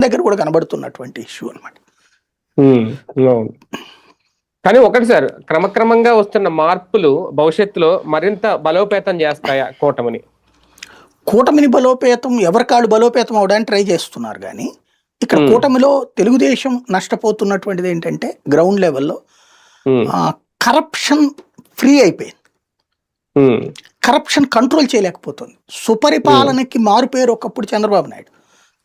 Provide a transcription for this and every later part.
దగ్గర కూడా కనబడుతున్నటువంటి ఇష్యూ అనమాట. కానీ ఒకటి సార్, క్రమక్రమంగా వస్తున్న మార్పులు భవిష్యత్తులో మరింత బలోపేతం చేస్తాయా కూటమిని? కూటమిని బలోపేతం ఎవరికాళ్ళు బలోపేతం అవడానికి ట్రై చేస్తున్నారు. కానీ ఇక్కడ కూటమిలో తెలుగుదేశం నష్టపోతున్నటువంటిది ఏంటంటే గ్రౌండ్ లెవెల్లో కరప్షన్ ఫ్రీ అయిపోయింది. కరప్షన్ కంట్రోల్ చేయలేకపోతుంది. సుపరిపాలనకి మారుపేరు ఒకప్పుడు చంద్రబాబు నాయుడు.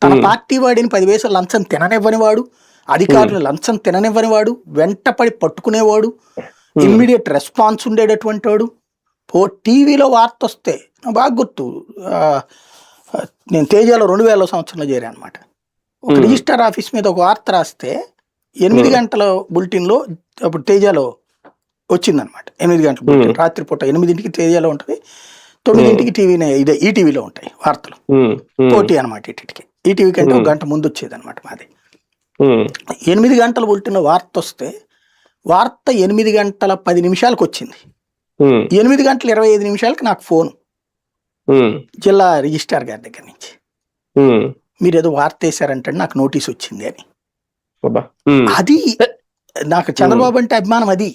తన పార్టీ వాడిని 10 పైసలు లంచం తిననివ్వనివాడు, అధికారులు లంచం తిననివ్వనివాడు, వెంటపడి పట్టుకునేవాడు, ఇమ్మీడియట్ రెస్పాన్స్ ఉండేటటువంటి వాడు. టీవీలో వార్త వస్తే బాగా గుర్తు, నేను తేజాలో 2000 సంవత్సరంలో చేరాను అనమాట. ఒక రిజిస్టర్ ఆఫీస్ మీద ఒక వార్త రాస్తే 8 గంటల బులెటిన్లో అప్పుడు తేజాలో వచ్చిందనమాట. 8 గంటల బులెటిన్ రాత్రిపూట 8ంటికి తేజాలో ఉంటుంది, 9ంటికి టీవీనే ఇదే ఈటీవీలో ఉంటాయి వార్తలు. పోటీ అనమాట. ఈటీవీ కంటే ఒక గంట ముందు వచ్చేది అనమాట మాది. 8 గంటల బులెటిన్లో వార్త వస్తే వార్త 8 గంటల 10 నిమిషాలకు వచ్చింది. 8 గంటల 25 నిమిషాలకి నాకు ఫోన్ జిల్లా రిజిస్ట్రార్ గారి దగ్గర నుంచి, మీరు ఏదో వార్త వేశారంటే నాకు నోటీస్ వచ్చింది అని. అది నాకు చంద్రబాబు అంటే అభిమానం. అది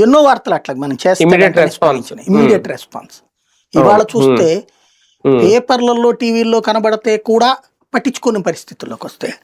ఎన్నో వార్తలు అట్లా మనం చేస్తాం, ఇమ్మీడియట్ రెస్పాన్స్. ఇవాళ చూస్తే పేపర్లలో టీవీల్లో కనబడితే కూడా పట్టించుకునే పరిస్థితుల్లోకి వస్తాయి.